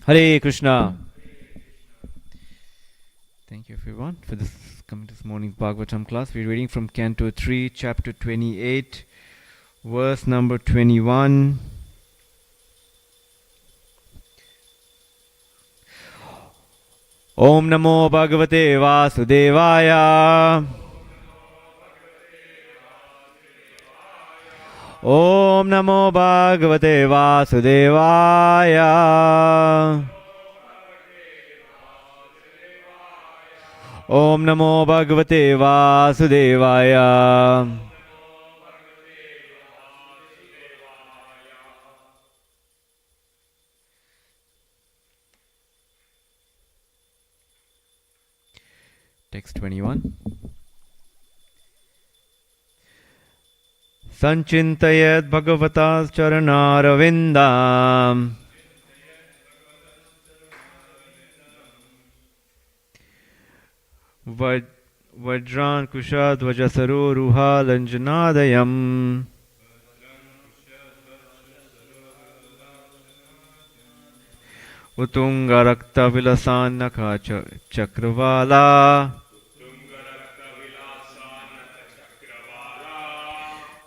Hare Krishna. Thank you everyone for coming to this morning's Bhagavatam class. We're reading from Canto 3, Chapter 28, verse number 21. Om Namo Bhagavate Vasudevaya. Om Namo Bhagavate Vasudevaya. Om Namo Bhagavate Vasudevaya. Text 21. Sanchintayat Bhagavatas Charanaravindam Vajran Kushad Vajasaro Ruha Lanjanadayam Utunga Rakta Vilasanaka Chakravala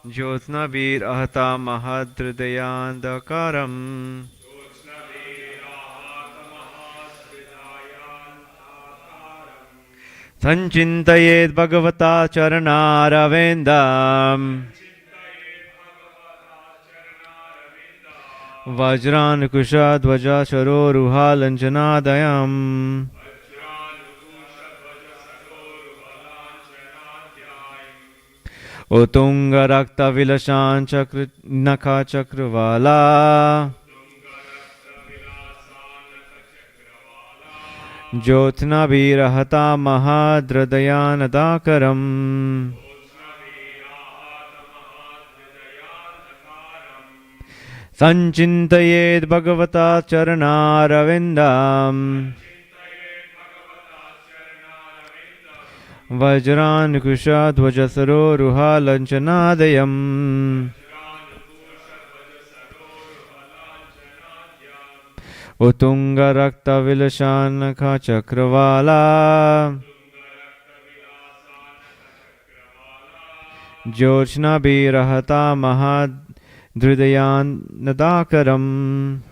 Jyotsna Bir Ahata Mahadridayandakaram Sanchintayet Bhagavata Charanaravindam Vajran Kusha Dvaja Sharo Ruha Lanjanadayam Utunga Rakta Vilashan Naka Chakravala Jyotsna Virahata Mahadrdayanadakaram Sanchintayet Bhagavata Charanaravindam Vajran Kusha Dvajasaro Ruha Lanchanadayam Utunga Rakta Vilashanaka Chakravala Jyotsna Birahata Mahadridayan Nadakaram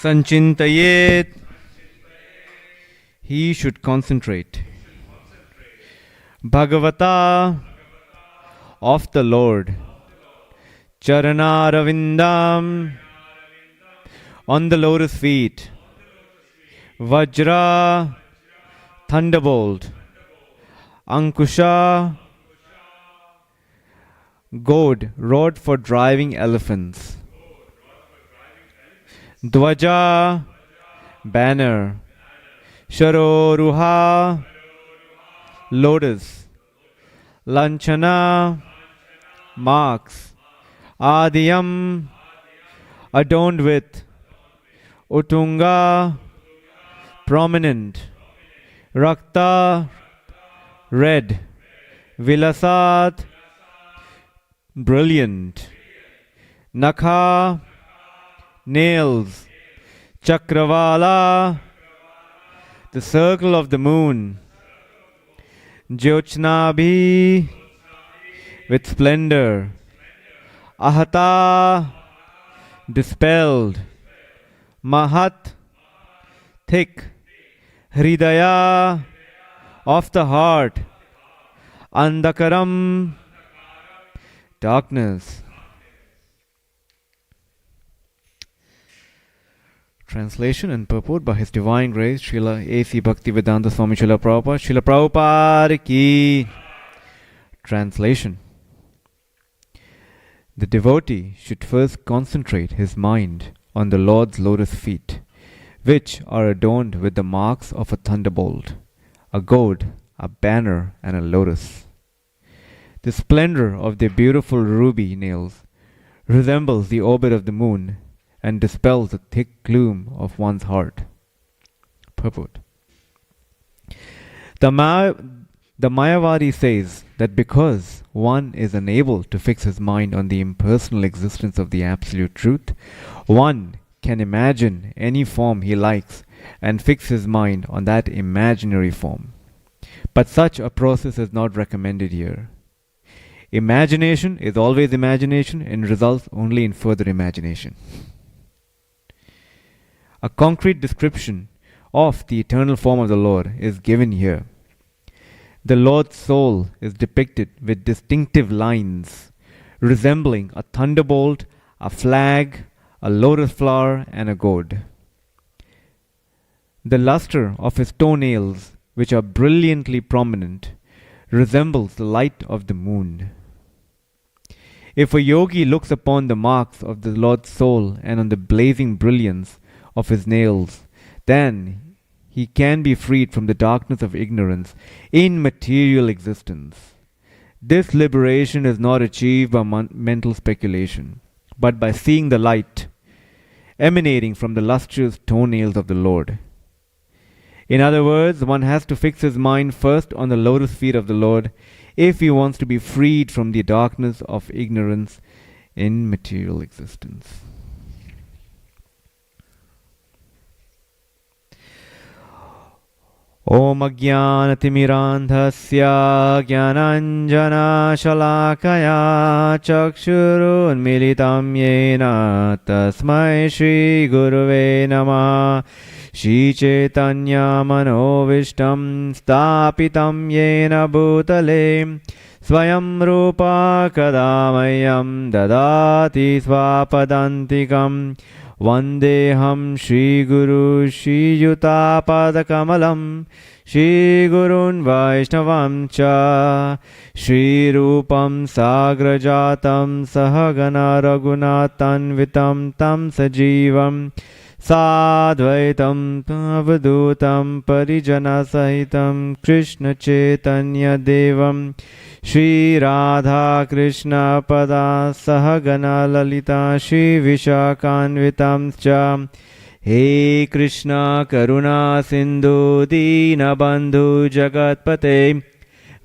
Sanchintayet. He should concentrate. Bhagavata, of the Lord. Charanaravindam, on the lotus feet. Vajra, thunderbolt. Ankusha, goad, rod for driving elephants. Dwaja, banner. Sharoruha, lotus. Lanchana, marks. Adiyam, adorned with. Utunga, prominent. Rakta, red. Vilasat, brilliant. Nakha, nails. Chakravala, the circle of the moon. Jyotsnabhi, with splendor. Ahata, dispelled. Mahat, thick. Hridaya, of the heart. Andhakaram, darkness. Translation and purport by His Divine Grace Srila A.C. Bhaktivedanta Swami Srila Prabhupada. Srila Prabhupada ki. Translation. The devotee should first concentrate his mind on the Lord's lotus feet, which are adorned with the marks of a thunderbolt, a goad, a banner, and a lotus. The splendor of their beautiful ruby nails resembles the orbit of the moon and dispels the thick gloom of one's heart. Purport. The Mayavadi says that because one is unable to fix his mind on the impersonal existence of the Absolute Truth, one can imagine any form he likes and fix his mind on that imaginary form. But such a process is not recommended here. Imagination is always imagination and results only in further imagination. A concrete description of the eternal form of the Lord is given here. The Lord's soul is depicted with distinctive lines resembling a thunderbolt, a flag, a lotus flower, and a goad. The luster of his toenails, which are brilliantly prominent, resembles the light of the moon. If a yogi looks upon the marks of the Lord's soul and on the blazing brilliance of his nails, then he can be freed from the darkness of ignorance in material existence. This liberation is not achieved by mental speculation, but by seeing the light emanating from the lustrous toenails of the Lord. In other words, one has to fix his mind first on the lotus feet of the Lord if he wants to be freed from the darkness of ignorance in material existence. Om Ajnanatimirandhasya Jnananjana Shalakaya Chakshurunmilitam Yena Tasmai Shri Guruve Namah. Shri Chaitanya Manovishtam Stapitam Yena Bhutale Swayam Rupa Kadamayam Dadati Swapadantikam Vandeham Shri Guru Shri Yuta Padakamalam Shri Gurun Vaishnavam Cha Shri Rupam Sagrajatam Sahagana Raghunathanvitam Tam Sajivam Sadvaitam Tavadutam Parijana Sahitam Krishna Chaitanya Devam Shri Radha Krishna Pada Sahagana Lalita Shri Vishakanvitam Cha He Krishna Karuna Sindhu Dina Bandhu Jagatpate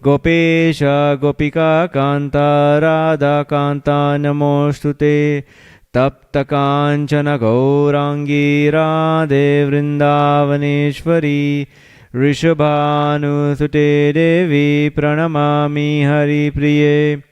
Gopesha Gopika Kanta Radha Kanta Namostute Tapta Kanchana Gaurangi Radhe Vrindavaneshwari Rishabhanusute Devi Pranamami Hari Priye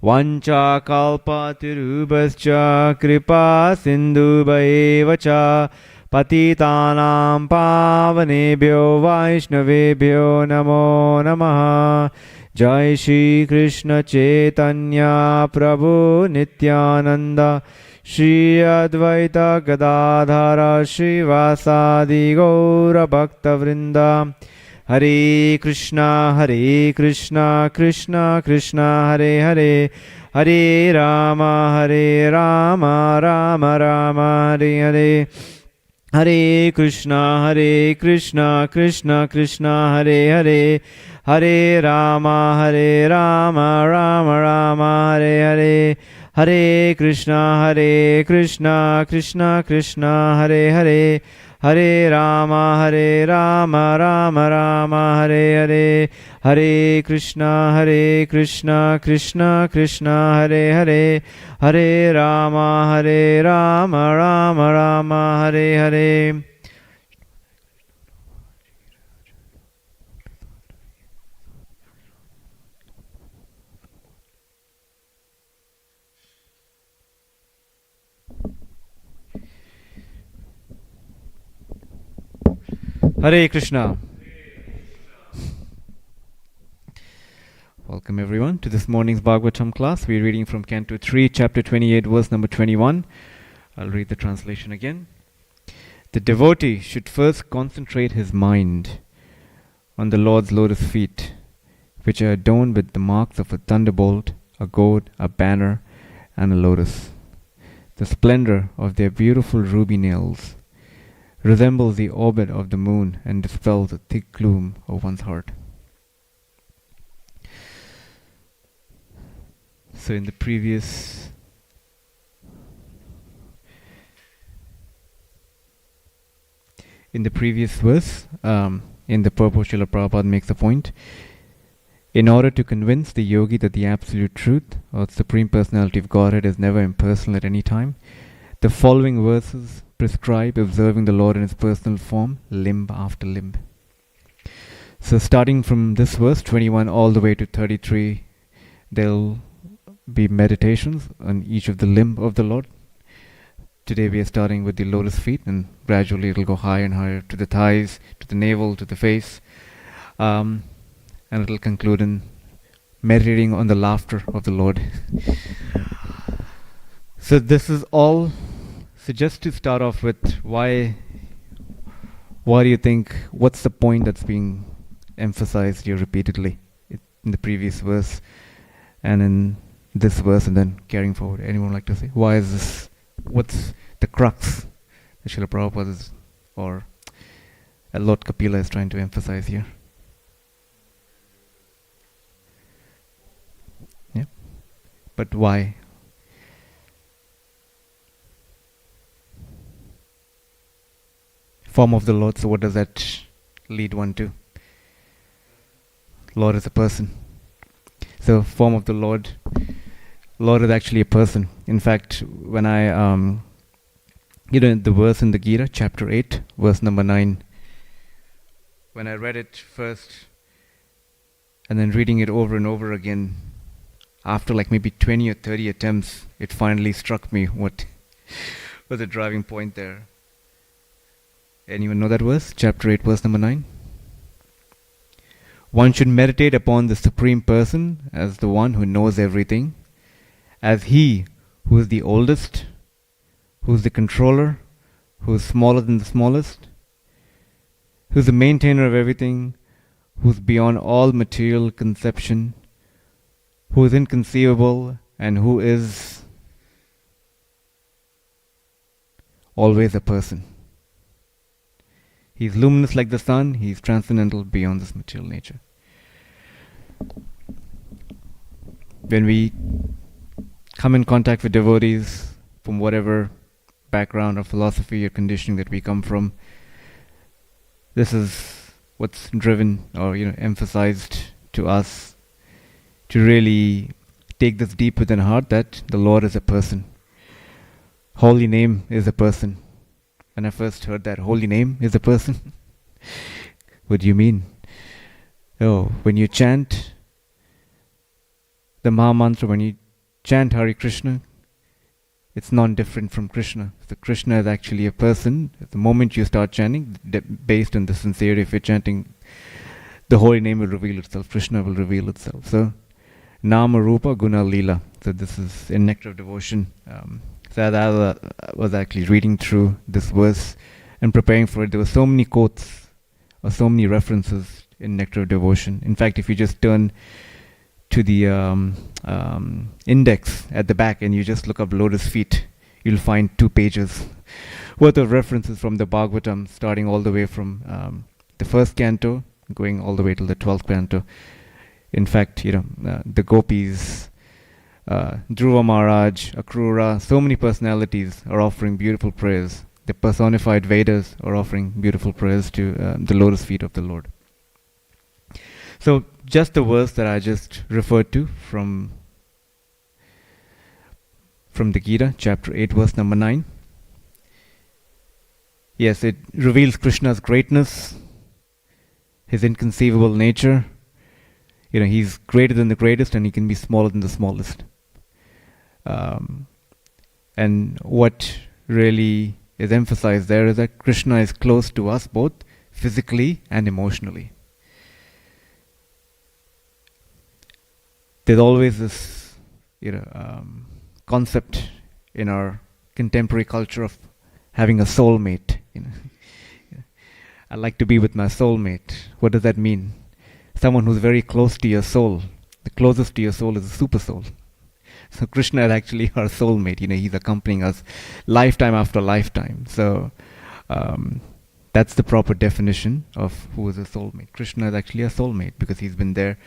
Vancha Kalpatirubhascha Kripa Sindhu Bhaevacha Patitanam pavanebhyo Vaishnavebhyo Namo Namaha. Jai Shri Krishna Chaitanya Prabhu Nityananda Shri Advaita Gadadhara Shri Vasadi Gaura Bhakta Vrinda. Hare Krishna Krishna Krishna Hare Hare, Hare Rama Rama Rama Hare Hare. Hare Krishna Krishna Krishna Hare Hare, Hare Rama Rama Rama Hare Hare. Hare Krishna Krishna Krishna Hare Hare, Hare Rama Rama Rama Hare Hare. Hare Krishna Krishna Krishna Hare Hare, Hare Rama Rama Rama Hare Hare. Hare Krishna. Welcome everyone to this morning's Bhagavatam class. We're reading from Canto 3, Chapter 28, verse number 21. I'll read the translation again. The devotee should first concentrate his mind on the Lord's lotus feet, which are adorned with the marks of a thunderbolt, a goat, a banner, and a lotus. The splendor of their beautiful ruby nails resembles the orbit of the moon and dispels the thick gloom of one's heart. So in the previous verse, in the purport, Srila Prabhupada makes a point. In order to convince the yogi that the absolute truth or Supreme Personality of Godhead is never impersonal at any time, the following verses prescribe observing the Lord in His personal form, limb after limb. So starting from this verse 21 all the way to 33, there'll be meditations on each of the limb of the Lord. Today we are starting with the lotus feet, and gradually it'll go higher and higher to the thighs, to the navel, to the face, and it'll conclude in meditating on the laughter of the Lord. So this is all. So just to start off with, why do you think, what's the point that's being emphasized here repeatedly in the previous verse and in this verse and then carrying forward? Anyone like to say? Why is this? What's the crux that Srila Prabhupada is, or Lord Kapila is trying to emphasize here? Yeah. But why? Form of the Lord, so what does that lead one to? Lord is a person. So form of the Lord is actually a person. In fact, when I, the verse in the Gita, chapter 8, verse number 9, when I read it first and then reading it over and over again, after like maybe 20 or 30 attempts, it finally struck me what was the driving point there. Anyone know that verse? Chapter 8, verse number 9. One should meditate upon the Supreme Person as the one who knows everything, as He who is the oldest, who is the controller, who is smaller than the smallest, who is the maintainer of everything, who is beyond all material conception, who is inconceivable, and who is always a person. He is luminous like the sun. He is transcendental beyond this material nature. When we come in contact with devotees from whatever background or philosophy or conditioning that we come from, this is what's driven or emphasized to us to really take this deep within our heart, that the Lord is a person. Holy name is a person. When I first heard that, holy name is a person, what do you mean? Oh, when you chant the Maha Mantra, when you chant Hare Krishna, it's non-different from Krishna. So Krishna is actually a person. The moment you start chanting, based on the sincerity of your chanting, the holy name will reveal itself. Krishna will reveal itself. So Nama Rupa Guna Leela. So this is in Nectar of Devotion. So as I was actually reading through this verse and preparing for it, there were so many quotes or so many references in Nectar of Devotion. In fact, if you just turn to the index at the back and you just look up lotus feet, you'll find 2 pages worth of references from the Bhagavatam, starting all the way from the first canto, going all the way till the 12th canto. In fact, the gopis, Dhruva Maharaj, Akrura, so many personalities are offering beautiful prayers. The personified Vedas are offering beautiful prayers to the lotus feet of the Lord. So just the verse that I just referred to from the Gita, chapter 8, verse number 9. Yes, it reveals Krishna's greatness, his inconceivable nature. He's greater than the greatest and he can be smaller than the smallest. And what really is emphasized there is that Krishna is close to us both physically and emotionally. There's always this concept in our contemporary culture of having a soulmate. I like to be with my soulmate. What does that mean? Someone who's very close to your soul. The closest to your soul is a super soul. So Krishna is actually our soulmate. He's accompanying us lifetime after lifetime. So that's the proper definition of who is a soulmate. Krishna is actually a soulmate because he's been there.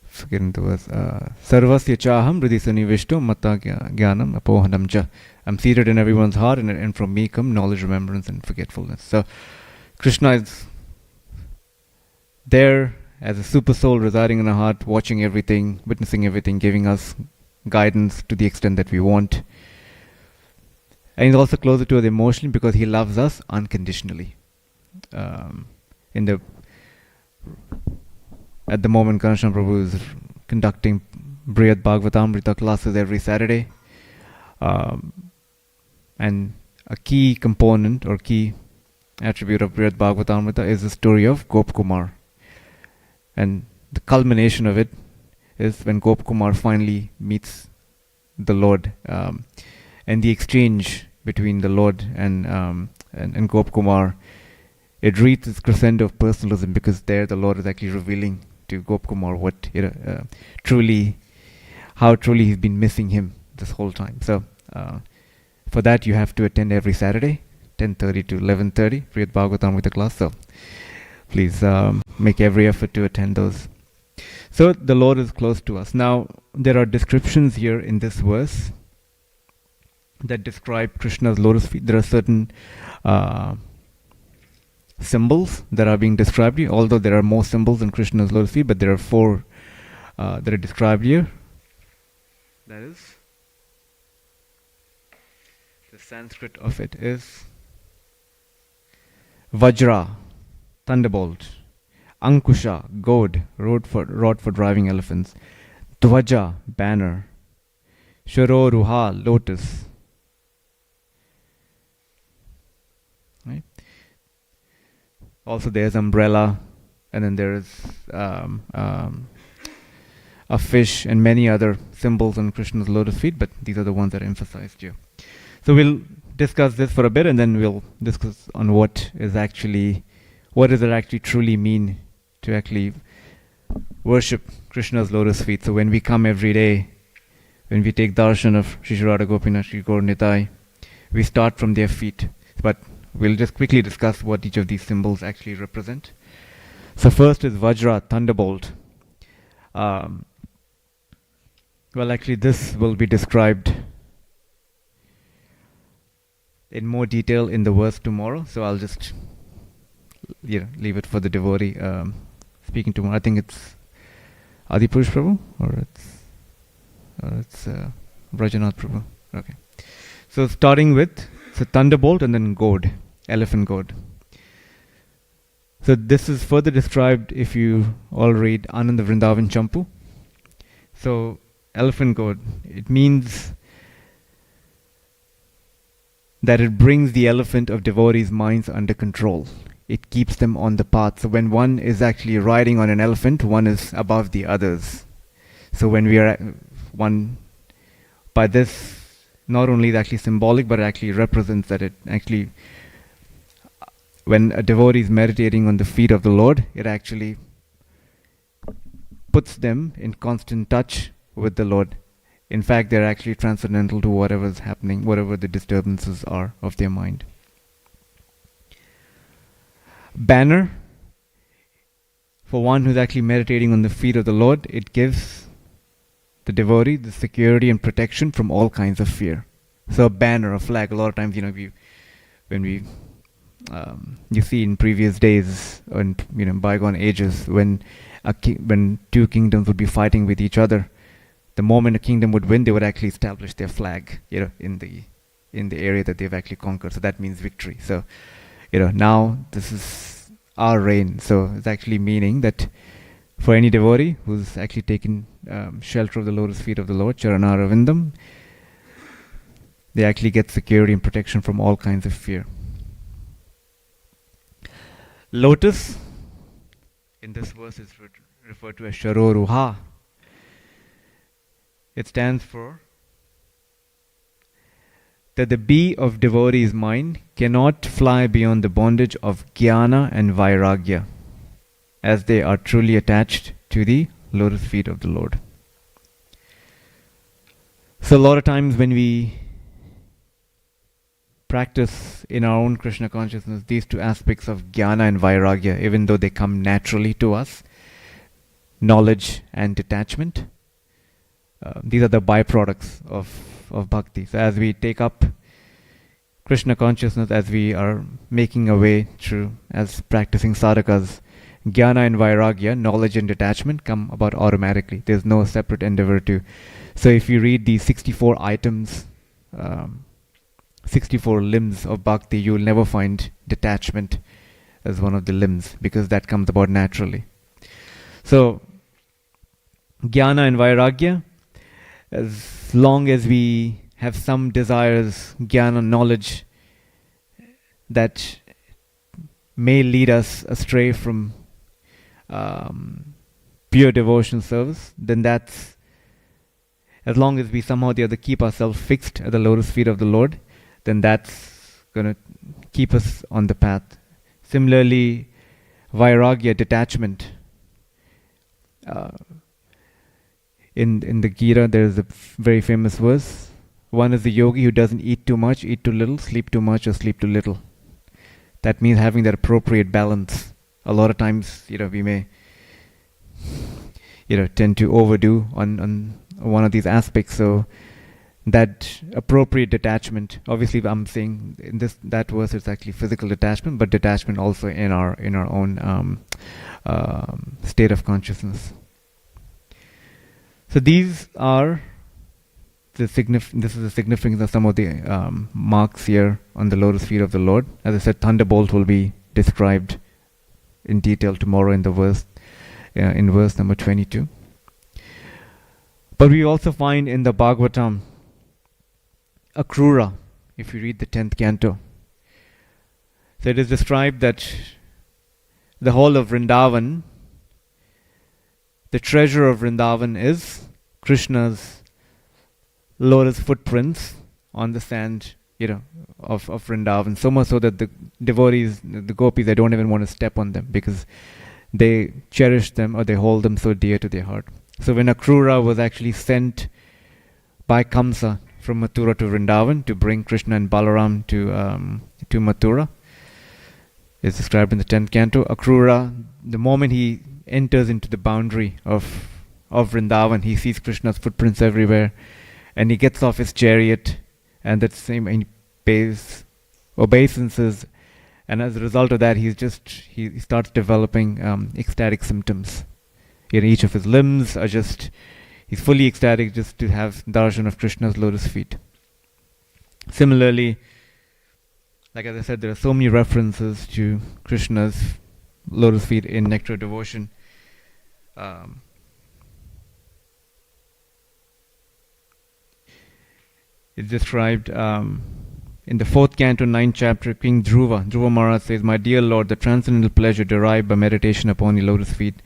Forgetting the verse. Sarvasya chaham hridhi sanivishto mata jnanam apohanam cha. I'm seated in everyone's heart, and from me come knowledge, remembrance, and forgetfulness. So Krishna is there as a super soul residing in our heart, watching everything, witnessing everything, giving us guidance to the extent that we want. And he's also closer to us emotionally because he loves us unconditionally. At the moment, Ghanshyam Prabhu is conducting Brihad Bhagavatamrita classes every Saturday. And a key component or key attribute of Brihad Bhagavatamrita is the story of Gop Kumar. And the culmination of it is when Gop Kumar finally meets the Lord. And the exchange between the Lord and Gop Kumar, it reaches its crescendo of personalism because there the Lord is actually revealing to Gop Kumar what how truly he's been missing him this whole time. So for that you have to attend every Saturday, 10:30 to 11:30, Brihad Bhagavatamrita class. So please make every effort to attend those. So the Lord is close to us. Now there are descriptions here in this verse that describe Krishna's lotus feet. There are certain symbols that are being described here, although there are more symbols in Krishna's lotus feet, but there are 4 that are described here. That is, the Sanskrit of it is Vajra, thunderbolt; Ankusha, goad, rod for driving elephants; Dvaja, banner; Sharoruha, lotus. Right? Also there's umbrella, and then there is a fish and many other symbols on Krishna's lotus feet, but these are the ones that are emphasized here. So we'll discuss this for a bit, and then we'll discuss on what does it actually truly mean to actually worship Krishna's lotus feet. So when we come every day, when we take darshan of Shri Radha Gopinath, Shri Gaur Nitai, we start from their feet. But we'll just quickly discuss what each of these symbols actually represent. So first is Vajra, thunderbolt. Well, actually this will be described in more detail in the verse tomorrow, so I'll just leave it for the devotee speaking tomorrow. I think it's Adipurush Prabhu or it's Brajanath Prabhu. Okay. So starting with thunderbolt and then goad, elephant goad. So this is further described if you all read Ananda Vrindavan Champu. So elephant goad, it means that it brings the elephant of devotees' minds under control. It keeps them on the path. So when one is actually riding on an elephant, one is above the others. So when we are one, by this, not only is it actually symbolic, but it actually represents that it actually, when a devotee is meditating on the feet of the Lord, it actually puts them in constant touch with the Lord. In fact, they're actually transcendental to whatever is happening, whatever the disturbances are of their mind. Banner, for one who's actually meditating on the feet of the Lord, it gives the devotee the security and protection from all kinds of fear. So a banner, a flag, a lot of times, when you see in previous days, and bygone ages, when two kingdoms would be fighting with each other, the moment a kingdom would win, they would actually establish their flag, in the area that they've actually conquered. So that means victory. So, now this is our reign. So it's actually meaning that for any devotee who's actually taken shelter of the lotus feet of the Lord, Charana Ravindam, they actually get security and protection from all kinds of fear. Lotus, in this verse, is referred to as Sharoruha. It stands for that the bee of devotee's mind cannot fly beyond the bondage of jnana and vairagya, as they are truly attached to the lotus feet of the Lord. So a lot of times when we practice in our own Krishna consciousness these two aspects of jnana and vairagya, even though they come naturally to us, knowledge and detachment, these are the byproducts of bhakti. So as we take up Krishna consciousness, as we are making our way through, as practicing sadhakas, jnana and vairagya, knowledge and detachment, come about automatically. There's no separate endeavor to. So if you read the 64 items, 64 limbs of bhakti, you will never find detachment as one of the limbs, because that comes about naturally. So jnana and vairagya, as long as we have some desires, jnana, knowledge, that may lead us astray from pure devotional service, then that's, as long as we somehow or the other keep ourselves fixed at the lotus feet of the Lord, then that's going to keep us on the path. Similarly, vairagya, detachment. In the Gita, there is a very famous verse. One is the yogi who doesn't eat too much, eat too little, sleep too much, or sleep too little. That means having that appropriate balance. A lot of times, we may, tend to overdo on one of these aspects. So that appropriate detachment. Obviously, I'm saying in that verse, it's actually physical detachment, but detachment also in our own state of consciousness. So these are this is the significance of some of the marks here on the lotus feet of the Lord. As I said, thunderbolt will be described in detail tomorrow in the verse, in verse number 22. But we also find in the Bhagavatam Akrura, if you read the 10th canto. So it is described that the whole of Vrindavan, the treasure of Vrindavan is Krishna's lotus footprints on the sand, of Vrindavan. So much so that the devotees, the gopis, they don't even want to step on them because they cherish them or they hold them so dear to their heart. So when Akrura was actually sent by Kamsa from Mathura to Vrindavan to bring Krishna and Balaram to Mathura, it's described in the 10th canto. Akrura, the moment he enters into the boundary of Vrindavan, he sees Krishna's footprints everywhere, and he gets off his chariot, and that same he obeisances, and as a result of that, he starts developing ecstatic symptoms. Each of his limbs are he's fully ecstatic just to have darshan of Krishna's lotus feet. Similarly, like as I said, there are so many references to Krishna's lotus feet in nectar devotion. It's described in the 4th canto, 9th chapter. King Dhruva Maharaj says, "My dear Lord, the transcendental pleasure derived by meditation upon your lotus feet,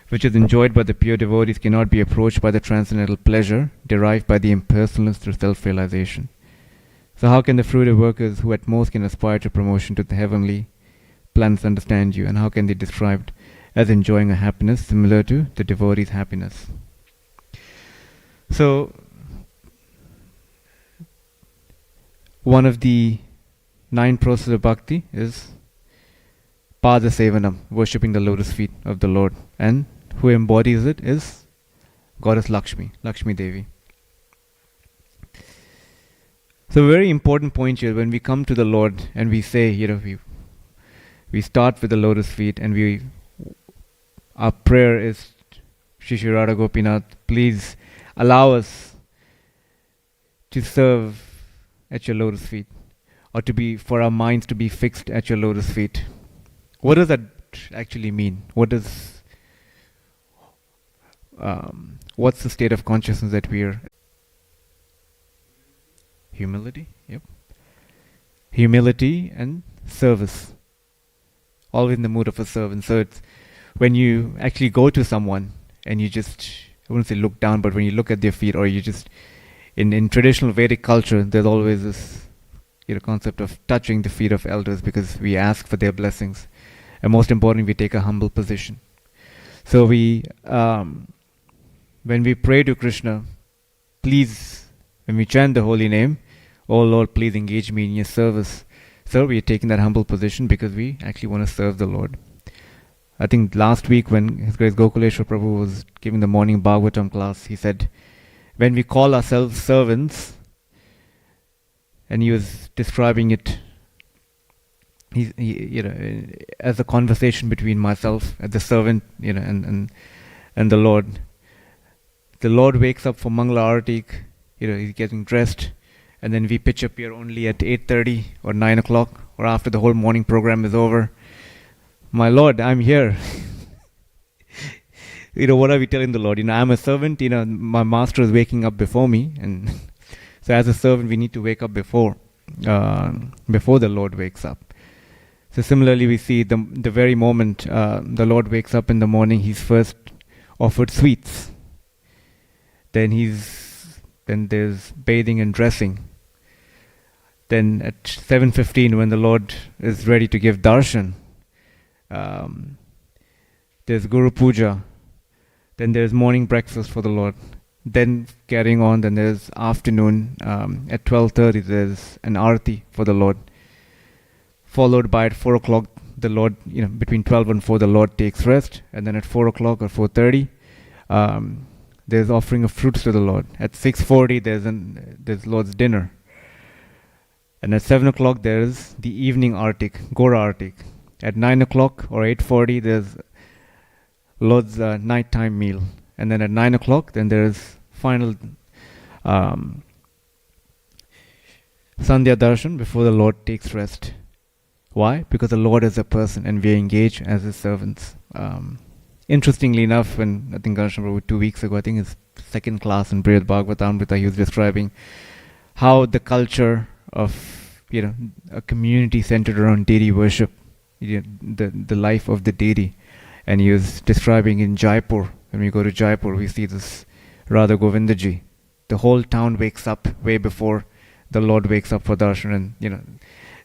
which is enjoyed by the pure devotees, cannot be approached by the transcendental pleasure derived by the impersonalists through self-realization. So how can the fruitive workers who at most can aspire to promotion to the heavenly planets understand you, and how can they be described as enjoying a happiness similar to the devotee's happiness?" So one of the 9 processes of bhakti is Pada Sevanam, worshipping the lotus feet of the Lord. And who embodies it is Goddess Lakshmi Devi. So a very important point here, when we come to the Lord and we say, we start with the lotus feet, and our prayer is, Shri Shri Radha Gopinath, please allow us to serve at your lotus feet, or for our minds to be fixed at your lotus feet. What does that actually mean? What's the state of consciousness that we are? Humility, yep. Humility and service. Always in the mood of a servant. So it's when you actually go to someone and you just, I wouldn't say look down, but when you look at their feet, or you just, in traditional Vedic culture, there's always this concept of touching the feet of elders, because we ask for their blessings. And most importantly, we take a humble position. So when we pray to Krishna, please, when we chant the holy name, "Oh Lord, please engage me in your service." So we are taking that humble position because we actually want to serve the Lord. I think last week when His Grace Gokuleshwar Prabhu was giving the morning Bhagavatam class, he said, when we call ourselves servants, and he was describing it as a conversation between myself as the servant, and the Lord. The Lord wakes up for Mangala Arati, he's getting dressed, and then we pitch up here only at 8:30 or 9 o'clock, or after the whole morning program is over. "My Lord, I'm here." What are we telling the Lord? I'm a servant, my master is waking up before me, and so as a servant we need to wake up before the Lord wakes up. So similarly, we see the very moment the Lord wakes up in the morning, he's first offered sweets. Then there's bathing and dressing. Then at 7:15, when the Lord is ready to give darshan, there's Guru Puja. Then there's morning breakfast for the Lord. Then carrying on, then there's afternoon. At 12:30, there's an arati for the Lord. Followed by at 4 o'clock, the Lord, between 12 and 4, the Lord takes rest. And then at 4 o'clock or 4:30, there's offering of fruits to the Lord. At 6:40, there's Lord's dinner. And at 7 o'clock, there's the evening artik, Gora artik. At 9 o'clock or 8:40, there's Lord's nighttime meal. And then at 9 o'clock, then there's final Sandhya Darshan before the Lord takes rest. Why? Because the Lord is a person and we are engaged as His servants. Interestingly enough, when I think Ganesh Prabhu 2 weeks ago, I think his second class in Brihad Bhagavatamrita, he was describing how the culture of a community centered around deity worship, the life of the deity. And he was describing in Jaipur, when we go to Jaipur, we see this Radha Govindaji. The whole town wakes up way before the Lord wakes up for darshan, and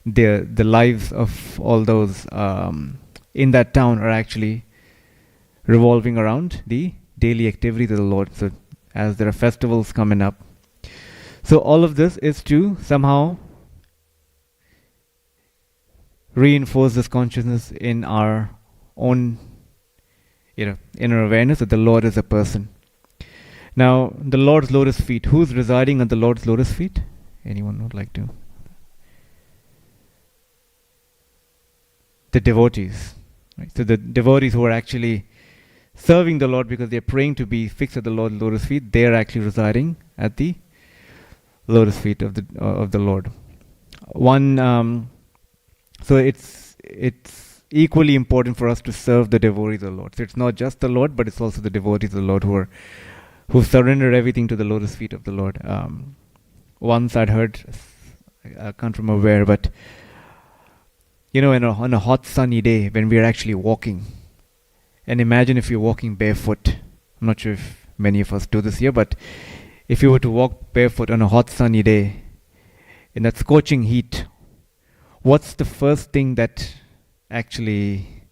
the lives of all those in that town are actually revolving around the daily activities of the Lord. So as there are festivals coming up, so all of this is to somehow reinforce this consciousness in our own inner awareness that the Lord is a person. Now, the Lord's lotus feet. Who's residing on the Lord's lotus feet? Anyone would like to? The devotees. Right? So the devotees who are actually serving the Lord because they're praying to be fixed at the Lord's lotus feet, they're actually residing at the lotus feet of the Lord. So it's equally important for us to serve the devotees of the Lord. So it's not just the Lord, but it's also the devotees of the Lord who've surrendered everything to the lotus feet of the Lord. once I'd heard, I can't remember where, but on a hot sunny day when we are actually walking, and imagine if you're walking barefoot. I'm not sure if many of us do this here, but if you were to walk barefoot on a hot sunny day in that scorching heat, what's the first thing that actually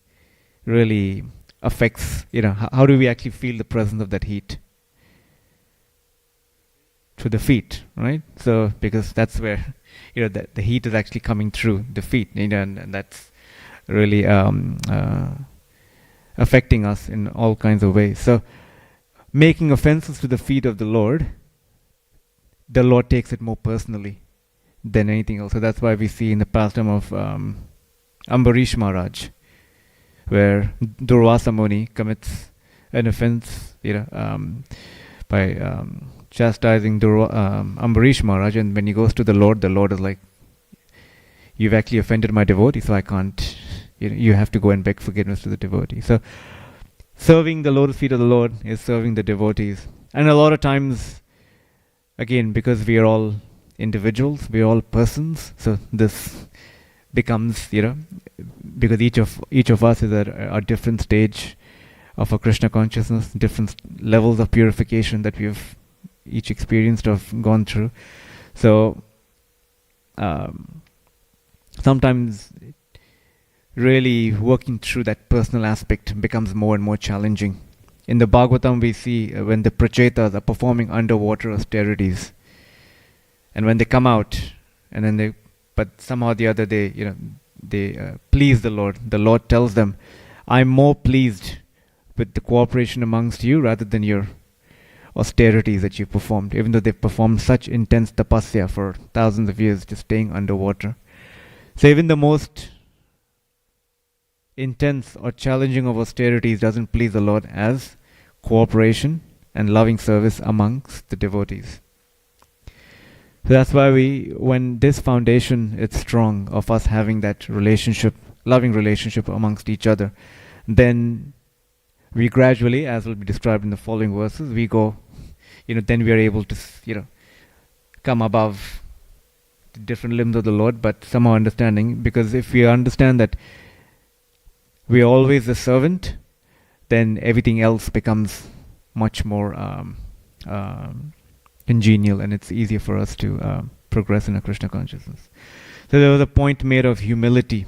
really affects, how do we actually feel the presence of that heat? Through the feet, right? So because that's where the heat is actually coming through the feet, and that's really affecting us in all kinds of ways. So making offenses to the feet of the Lord takes it more personally than anything else. So that's why we see in the pastime of Ambarish Maharaj, where Durvasa Muni commits an offense, by chastising Ambarish Maharaj, and when he goes to the Lord is like, "You've actually offended my devotee, so I can't. You have to go and beg forgiveness to the devotee." So, serving the lotus feet of the Lord is serving the devotees, and a lot of times, again, because we are all individuals, we are all persons. So this becomes, because each of us is at a different stage of a Krishna consciousness, different levels of purification that we have each experienced or gone through. So sometimes really working through that personal aspect becomes more and more challenging. In the Bhagavatam we see when the Prachetas are performing underwater austerities, and when they come out, and then but somehow or the other they please the Lord tells them, "I'm more pleased with the cooperation amongst you rather than your austerities that you've performed," even though they've performed such intense tapasya for thousands of years, just staying underwater. So even the most intense or challenging of austerities doesn't please the Lord as cooperation and loving service amongst the devotees. So that's why when this foundation is strong of us having that relationship, loving relationship amongst each other, then we gradually, as will be described in the following verses, we go, then we are able to, come above the different limbs of the Lord, but somehow understanding, because if we understand that we are always the servant, then everything else becomes much more congenial, and it's easier for us to progress in a Krishna consciousness. So there was a point made of humility.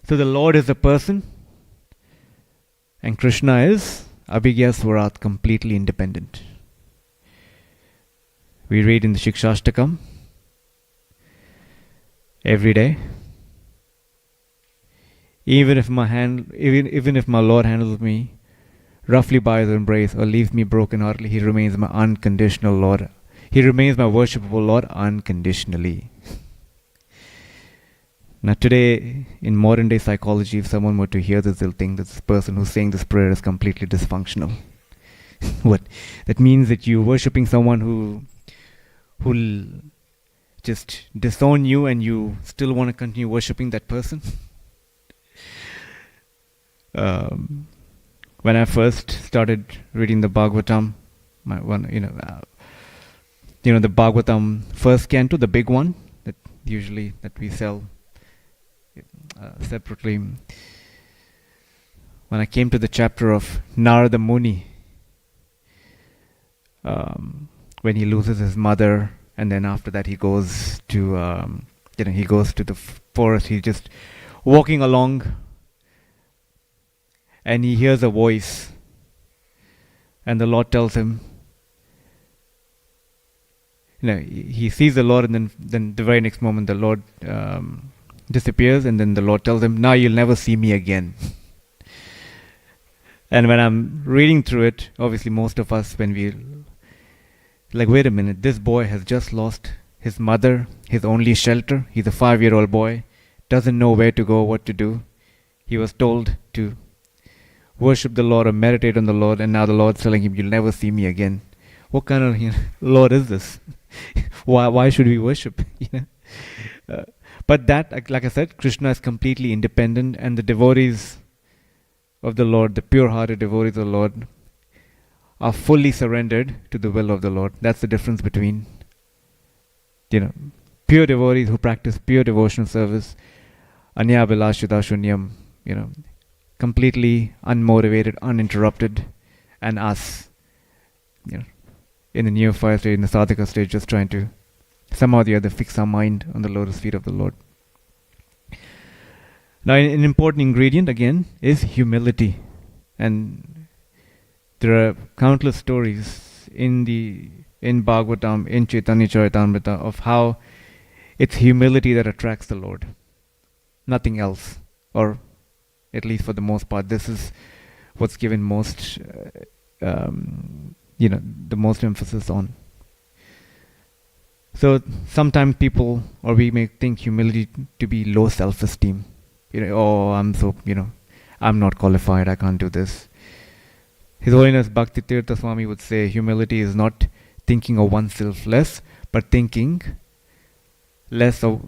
So the Lord is a person, and Krishna is Abhigya Swarat, completely independent. We read in the Shikshashtakam every day, even if my Lord handles me roughly by his embrace or leaves me broken-heartedly, he remains my unconditional Lord. He remains my worshipable Lord unconditionally. Now today, in modern day psychology, if someone were to hear this, they'll think that this person who's saying this prayer is completely dysfunctional. What? That means that you're worshipping someone who'll just disown you, and you still want to continue worshipping that person? When I first started reading the Bhagavatam, the Bhagavatam first canto, the big one that we sell separately. When I came to the chapter of Narada Muni, when he loses his mother, and then after that he goes to the forest. He's just walking along, and he hears a voice, and the Lord tells him, he sees the Lord, and then the very next moment the Lord disappears, and then the Lord tells him, "Now you'll never see me again." And when I'm reading through it, obviously most of us, when we like, wait a minute, this boy has just lost his mother, his only shelter. He's a 5-year-old boy, doesn't know where to go, what to do. He was told to worship the Lord or meditate on the Lord, and now the Lord's telling him, "You'll never see me again." What kind of Lord is this? Why should we worship? But that, like I said, Krishna is completely independent, and the devotees of the Lord, the pure-hearted devotees of the Lord, are fully surrendered to the will of the Lord. That's the difference between pure devotees who practice pure devotional service, anya bilashita shunyam, completely unmotivated, uninterrupted, and us, you know, in the neophyte stage, in the sadhaka stage, just trying to somehow or the other fix our mind on the lotus feet of the Lord. Now, an important ingredient again is humility, and there are countless stories in Bhagavatam, in Chaitanya Charitamrita, of how it's humility that attracts the Lord, nothing else, or at least for the most part. This is what's given most, the most emphasis on. So sometimes people, or we may think humility to be low self-esteem. I'm not qualified, I can't do this. His Holiness Bhakti Tirtha Swami would say humility is not thinking of oneself less, but thinking less of,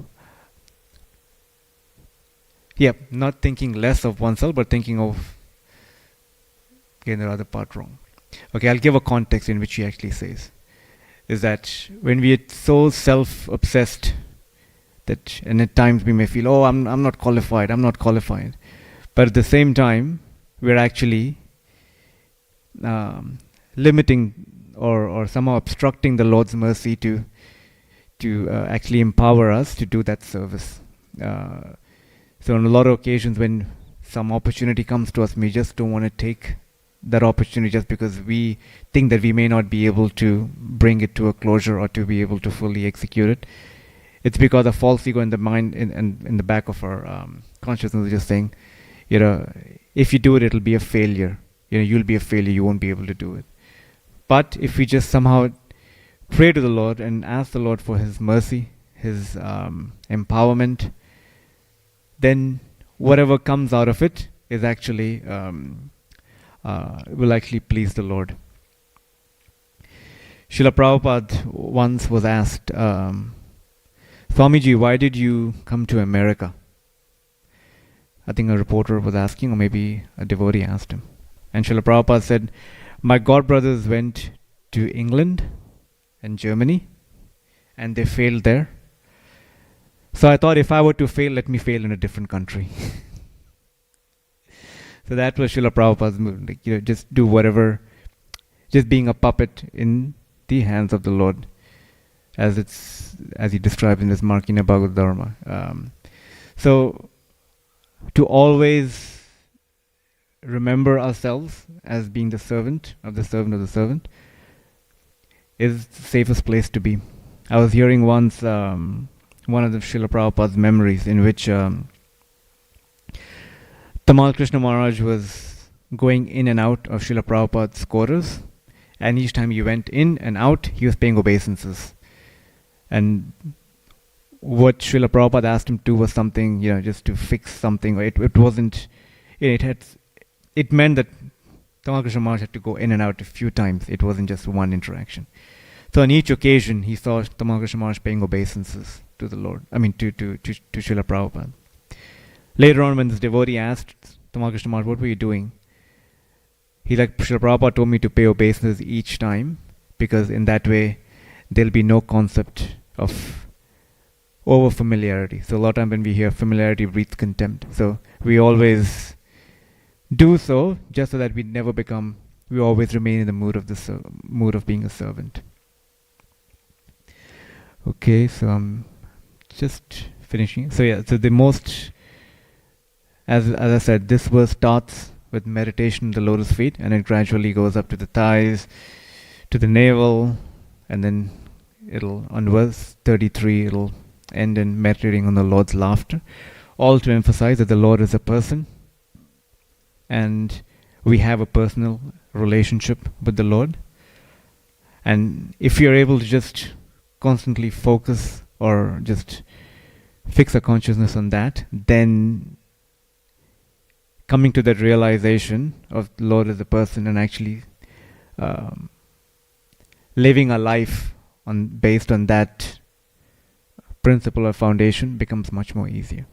not thinking less of oneself, but thinking of, again, the other part wrong. Okay, I'll give a context in which he actually says, is that when we are so self-obsessed, that, and at times we may feel, I'm not qualified, but at the same time, we're actually limiting or somehow obstructing the Lord's mercy to actually empower us to do that service. So on a lot of occasions when some opportunity comes to us, we just don't want to take that opportunity just because we think that we may not be able to bring it to a closure or to be able to fully execute it. It's because a false ego in the mind, in the back of our consciousness is just saying, if you do it, it'll be a failure. You'll be a failure, you won't be able to do it. But if we just somehow pray to the Lord and ask the Lord for His mercy, His empowerment, then whatever comes out of it is actually will actually please the Lord. Srila Prabhupada once was asked, Swamiji, why did you come to America? I think a reporter was asking, or maybe a devotee asked him. And Srila Prabhupada said, my godbrothers went to England and Germany, and they failed there. So I thought, if I were to fail, let me fail in a different country. So that was Srila Prabhupada's movement, just do whatever, just being a puppet in the hands of the Lord, as he describes in his Markina Bhagavad Dharma. So to always remember ourselves as being the servant of the servant of the servant is the safest place to be. I was hearing once one of the Srila Prabhupada's memories in which Tamal Krishna Maharaj was going in and out of Srila Prabhupada's quarters, and each time he went in and out, he was paying obeisances. And what Srila Prabhupada asked him to do was something, just to fix something. It wasn't, it meant that Tamal Krishna Maharaj had to go in and out a few times. It wasn't just one interaction. So on each occasion, he saw Tamal Krishna Maharaj paying obeisances to the Lord, to Srila Prabhupada. Later on, when this devotee asked Tamal Krishna Maharaj, what were you doing? He's like, Srila Prabhupada told me to pay obeisances each time, because in that way, there'll be no concept of over familiarity. So a lot of time when we hear familiarity breeds contempt. So we always do so just so that we always remain in the mood of being a servant. Okay, so I'm just finishing. So the most, as I said, this verse starts with meditation in the lotus feet, and it gradually goes up to the thighs, to the navel, and then on verse 33, it'll end in meditating on the Lord's laughter, all to emphasize that the Lord is a person, and we have a personal relationship with the Lord. And if you're able to just constantly focus or just fix a consciousness on that, then coming to that realization of the Lord as a person and actually living a life based on that principle or foundation becomes much more easier.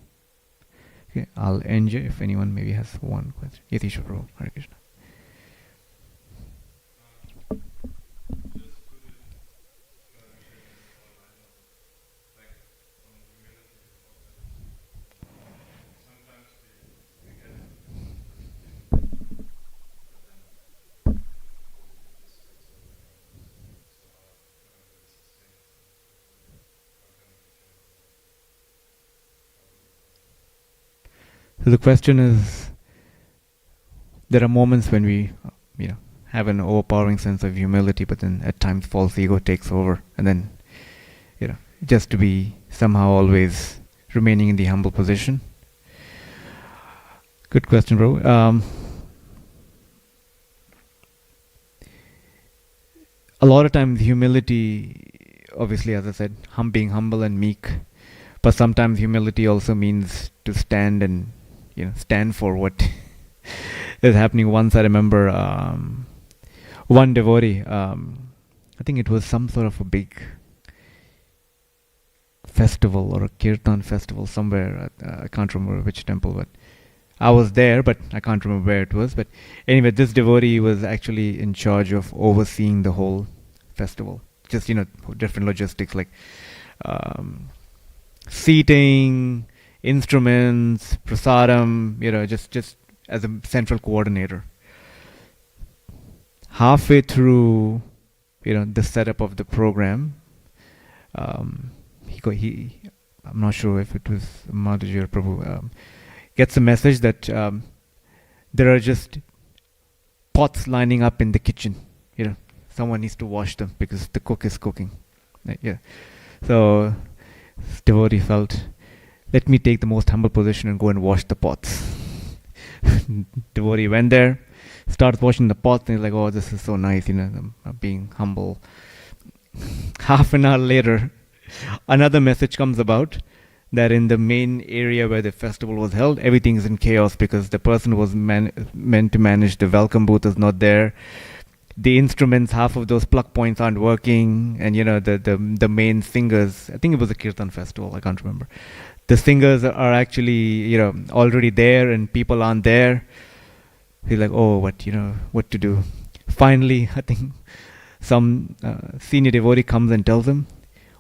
Okay, I'll end here if anyone maybe has one question. Yatisha Prabhu, Hare Krishna. So the question is, there are moments when we, have an overpowering sense of humility, but then at times false ego takes over, and then, just to be somehow always remaining in the humble position. Good question, bro. A lot of times humility, obviously, as I said, being humble and meek, but sometimes humility also means to stand and stand for what is happening. Once I remember one devotee, I think it was some sort of a big festival or a kirtan festival somewhere. I can't remember which temple, but I was there, but I can't remember where it was. But anyway, this devotee was actually in charge of overseeing the whole festival. Just, different logistics like seating, instruments, prasadam, just as a central coordinator. Halfway through, the setup of the program, I'm not sure if it was Madhuji or Prabhu, gets a message that there are just pots lining up in the kitchen. Someone needs to wash them because the cook is cooking. Yeah. So this devotee felt, let me take the most humble position and go and wash the pots. Devotee went there, starts washing the pots, and he's like, oh, this is so nice, I'm being humble. Half an hour later, another message comes about that in the main area where the festival was held, everything is in chaos because the person who was meant to manage the welcome booth is not there. The instruments, half of those plug points aren't working, and the main singers, I think it was a kirtan festival, I can't remember. The singers are actually already there and people aren't there. He's like, oh, what to do? Finally, I think some senior devotee comes and tells him,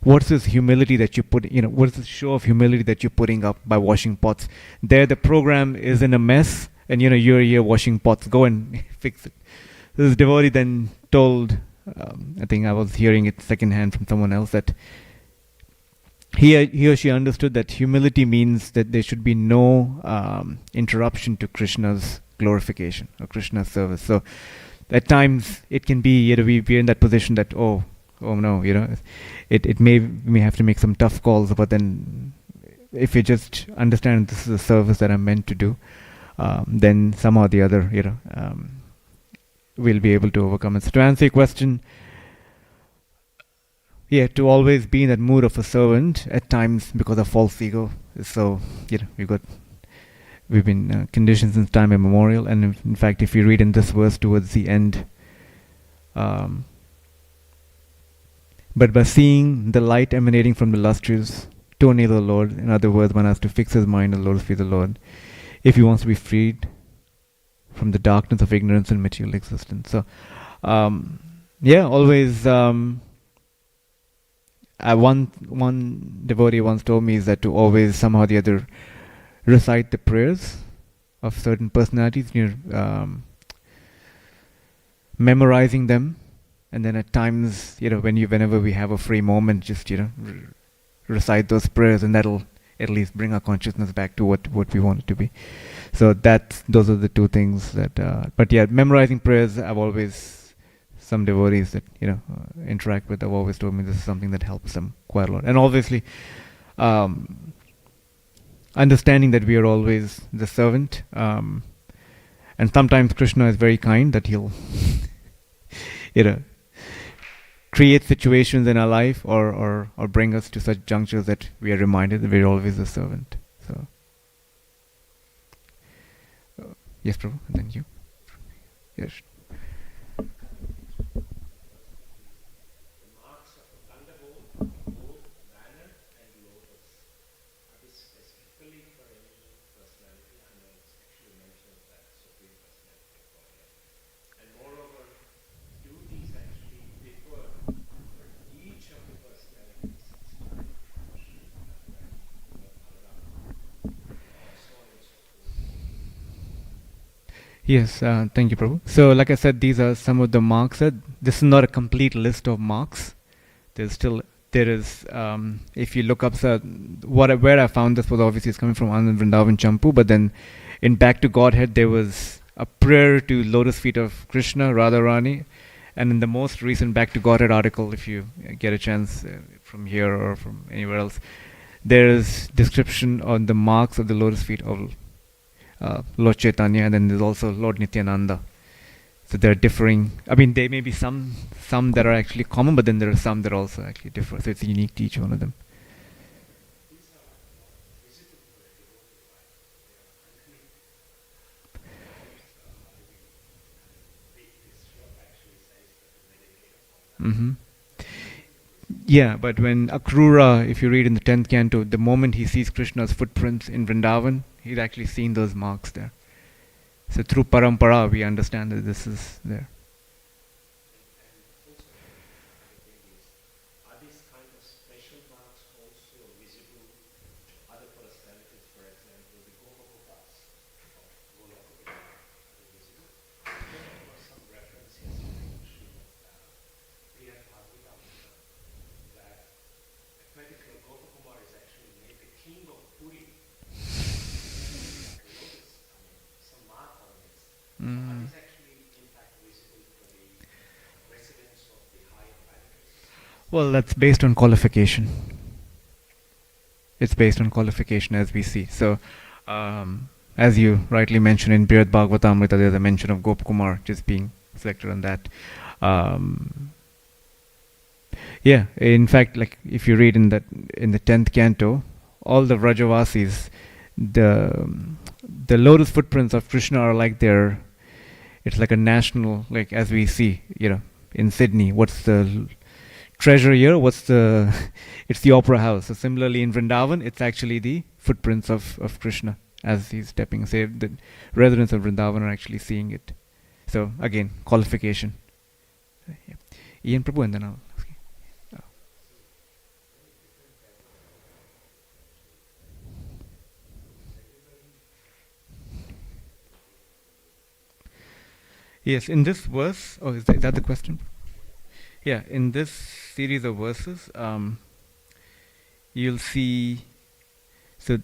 what's this humility that you put, what's this show of humility that you're putting up by washing pots? There, the program is in a mess, and you're here washing pots. Go and fix it. This devotee then told, I think I was hearing it secondhand from someone else, that he or she understood that humility means that there should be no interruption to Krishna's glorification or Krishna's service. So at times it can be, we're in that position that, oh no, it may have to make some tough calls, but then if you just understand this is a service that I'm meant to do, then somehow or the other, we'll be able to overcome it. So to answer your question, to always be in that mood of a servant at times because of false ego. So, we've been conditioned since time immemorial, and in fact, if you read in this verse towards the end, but by seeing the light emanating from the lustrous toenail of the Lord, in other words, one has to fix his mind on the lotus feet of the Lord if he wants to be freed from the darkness of ignorance and material existence. So, always. One devotee once told me is that to always somehow or the other recite the prayers of certain personalities, memorizing them, and then at times, whenever we have a free moment, just recite those prayers, and that'll at least bring our consciousness back to what we want it to be. So those are the two things that. But memorizing prayers, I've always. Some devotees that interact with have always told me this is something that helps them quite a lot. And obviously, understanding that we are always the servant, and sometimes Krishna is very kind that he'll, create situations in our life or bring us to such junctures that we are reminded that we're always the servant. So, yes, Prabhu, and then you. Yes. Yes, thank you, Prabhu. So, like I said, these are some of the marks. This is not a complete list of marks. There's still there is, if you look up, where I found this was obviously it's coming from Anand Vrindavan Champu, but then in Back to Godhead there was a prayer to lotus feet of Krishna, Radharani, and in the most recent Back to Godhead article, if you get a chance from here or from anywhere else, there is description on the marks of the lotus feet of Lord Chaitanya, and then there's also Lord Nityananda. So there are differing. I mean, there may be some that are actually common, but then there are some that also actually differ. So it's unique to each one of them. Mm-hmm. Yeah, but when Akrura, if you read in the 10th canto, the moment he sees Krishna's footprints in Vrindavan, he's actually seen those marks there. So through parampara, we understand that this is there. Are these kind of special marks also visible to other personalities? For example, the Gopakupas of Golokula are visible. There were some references in Srimad Bhagavatam that a particular Gopakumar is actually made the king of Puri. Some mark on it. Are these actually, in fact, visible for the residents of the higher planets? Well, that's based on qualification. It's based on qualification, as we see. So, as you rightly mentioned in Brihad Bhagavatamrita, there's a mention of Gopkumar just being selected on that. Yeah, in fact, like if you read in the 10th canto, all the Vrajavasis, the lotus footprints of Krishna are like it's like a national, like as we see, in Sydney, what's the treasure here? It's the opera house. So similarly in Vrindavan, it's actually the footprints of Krishna as he's stepping. Say the residents of Vrindavan are actually seeing it. So again, qualification. Yeah. Ian Prabhu, and then I'll ask you. Yes, in this verse, is that the question? Yeah, in this series of verses, you'll see, so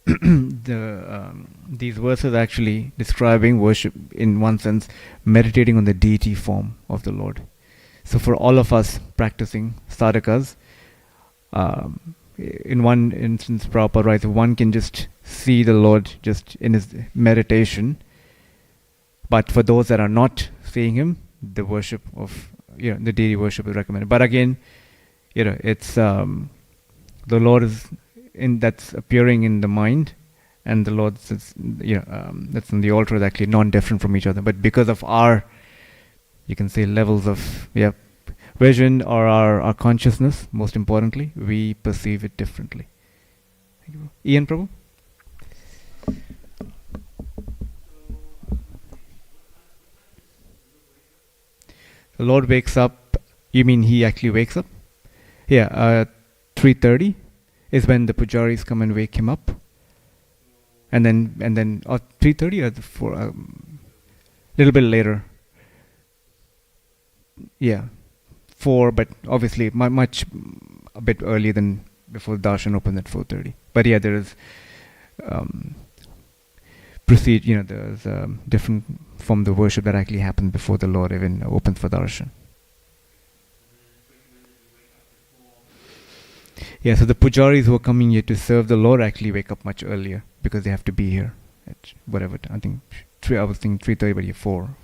these verses are actually describing worship in one sense, meditating on the deity form of the Lord. So for all of us practicing sadhakas, in one instance, Prabhupada writes, one can just see the Lord just in his meditation. But for those that are not seeing him, the worship of the deity worship is recommended. But again, it's the Lord is that's appearing in the mind, and the Lord that's on the altar is actually non-different from each other. But because of our, you can say, levels of vision or our consciousness, most importantly, we perceive it differently. Thank you. Ian Prabhu. The Lord wakes up. You mean he actually wakes up? Yeah, 3:30 is when the pujaris come and wake him up, and then 3:30 or 4, little bit later. Yeah, 4, but obviously much a bit earlier than before darshan opens at 4:30. But yeah, there is there's different from the worship that actually happens before the Lord even opens for darshan. Yeah, so the pujaris who are coming here to serve the Lord actually wake up much earlier because they have to be here at whatever time. I think 3. I was thinking 3:30, but yeah, 4.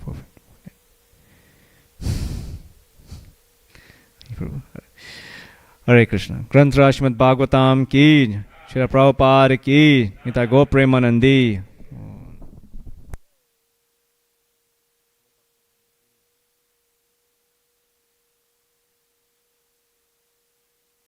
Hare Krishna. Granth Srimad Bhagavatam ki, Srila Prabhupada ki, Nita Go Premanandi.